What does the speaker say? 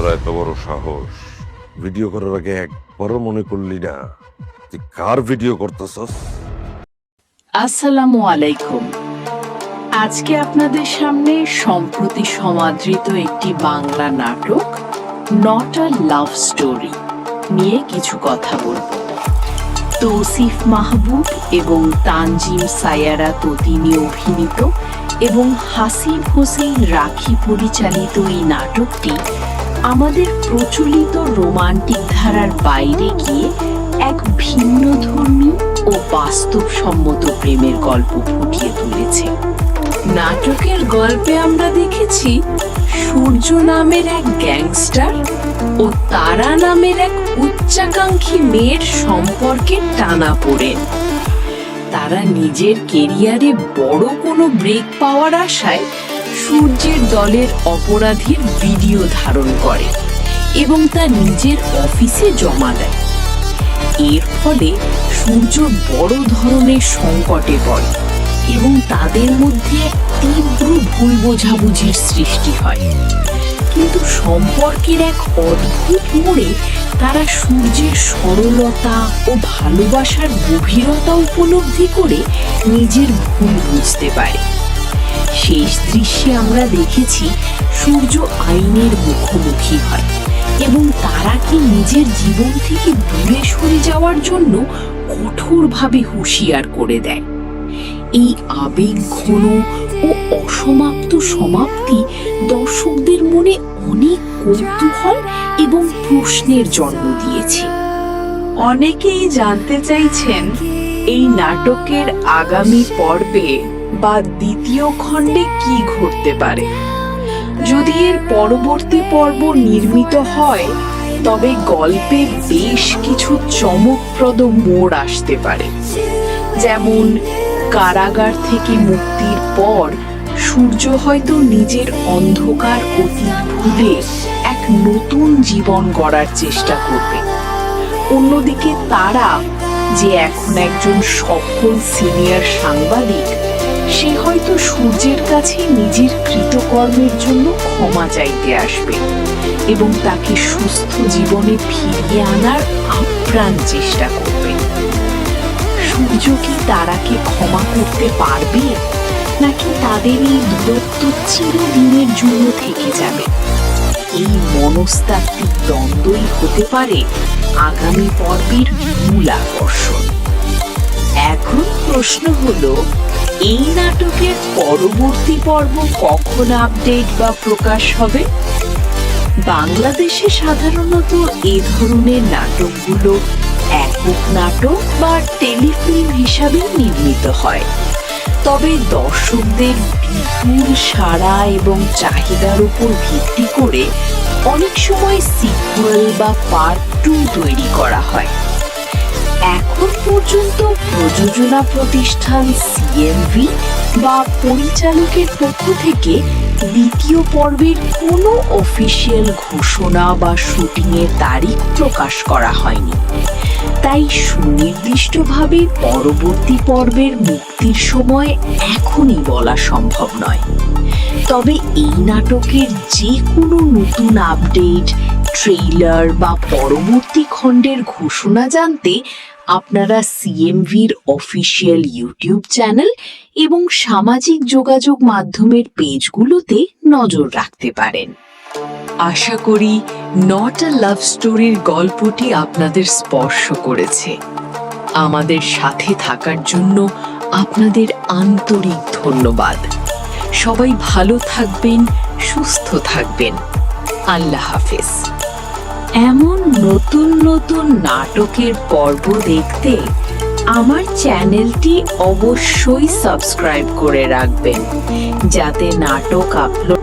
তোর এত বড় সাহস, ভিডিও করার আগে একবারও মনে করলি না তুই কার ভিডিও করতেছস? আসসালামু আলাইকুম। আজকে আপনাদের সামনে সম্প্রতি সমাদৃত একটি বাংলা নাটক নট আ লাভ স্টোরি নিয়ে কিছু কথা বলবো। তৌসিফ মাহবুব এবং তানজিম সায়ারা ততিনী অভিনীত এবং হাসিব হোসেন রাখি পরিচালিত এই নাটকটি আমাদের প্রচলিত রোমান্টিক ধারার বাইরে গিয়ে এক ভিন্নধর্মী ও বাস্তবসম্মত প্রেমের গল্প ফুটিয়ে তুলেছে। নাটকের গল্পে আমরা দেখেছি সূর্য নামের এক গ্যাংস্টার ও তারা নামের এক উচ্চাকাঙ্ক্ষী মেয়ের সম্পর্কে টানাপোড়েন। তারা নিজের কেরিয়ারে বড় কোনো ব্রেক পাওয়ার আশায় সূর্যের দলের অপরাধীর ভিডিও ধারণ করে এবং তা নিজের অফিসে জমা দেয়। এর ফলে সূর্য বড় ধরনের সংকটে পড়ে এবং তাদের মধ্যে এক তীব্র ভুল বোঝাবুঝির সৃষ্টি হয়। কিন্তু সম্পর্কের এক অদ্ভুত মোড়ে তারা সূর্যের সরলতা ও ভালোবাসার গভীরতা উপলব্ধি করে নিজের ভুল বুঝতে পারে। শেষ দৃশ্যে আমরা দেখেছি সূর্য আইনের মুখোমুখি হয় এবং তারাকে নিজের জীবন থেকে দূরে সরে যাওয়ার জন্য কঠোরভাবে হুঁশিয়ার করে দেয়। এই আবেগঘন ও অসমাপ্ত সমাপ্তি দর্শকদের মনে অনেক কৌতূহল এবং প্রশ্নের জন্ম দিয়েছে। অনেকেই জানতে চাইছেন এই নাটকের আগামী পর্বে বা দ্বিতীয় খণ্ডে কি ঘটতে পারে। যদি এর পরবর্তী পর্ব নির্মিত হয় তবে গল্পে বেশ কিছু চমকপ্রদ মোড় আসতে পারে। যেমন কারাগার থেকে মুক্তির পর সূর্য হয়তো নিজের অন্ধকার অতীত ভুলে এক নতুন জীবন গড়ার চেষ্টা করবে। অন্যদিকে তারা, যে এখন একজন সফল সিনিয়র সাংবাদিক, সে হয়তো সূর্যের কাছে নিজের কৃতকর্মের জন্য ক্ষমা চাইতে আসবে এবং তাকে সুস্থ জীবনে ফিরিয়ে আনার আপ্রাণ চেষ্টা করবে। সূর্য কি তারাকে ক্ষমা করতে পারবে, নাকি তাদের এই দূরত্ব চিরদিনের জন্য থেকে যাবে? এই মনস্তাত্ত্বিক দ্বন্দ্বই হতে পারে আগামী পর্বের মূল আকর্ষণ। এখন প্রশ্ন হলো, এই নাটকের পরবর্তী পর্ব কখন আপডেট বা প্রকাশ হবে? বাংলাদেশে সাধারণত এ ধরনের নাটকগুলো একক নাটক বা টেলিফিল্ম হিসাবে নির্মিত হয়। তবে দর্শকদের বিপুল সাড়া এবং চাহিদার উপর ভিত্তি করে অনেক সময় সিকুয়েল বা পার্ট 2 তৈরি করা হয়। এখন পর্যন্ত প্রযোজনা প্রতিষ্ঠান সিএমভি বা পরিচালকের পক্ষ থেকে দ্বিতীয় পর্বের কোনো অফিসিয়াল ঘোষণা বা শুটিংয়ের তারিখ প্রকাশ করা হয়নি। তাই সুনির্দিষ্টভাবে পরবর্তী পর্বের মুক্তির সময় এখনই বলা সম্ভব নয়। তবে এই নাটকের যে কোনো নতুন আপডেট, ট্রেইলার বা পরবর্তী খণ্ডের ঘোষণা জানতে আপনারা সিএমভির অফিসিয়াল ইউটিউব চ্যানেল এবং সামাজিক যোগাযোগ মাধ্যমের পেজগুলোতে নজর রাখতে পারেন। আশা করি নট আ লাভ স্টোরির গল্পটি আপনাদের স্পর্শ করেছে। আমাদের সাথে থাকার জন্য আপনাদের আন্তরিক ধন্যবাদ। সবাই ভালো থাকবেন, সুস্থ থাকবেন। আল্লাহ হাফেজ। এমন নতুন নতুন নাটকের পর্ব দেখতে আমার চ্যানেলটি অবশ্যই সাবস্ক্রাইব করে রাখবেন, যাতে নাটক আপলোড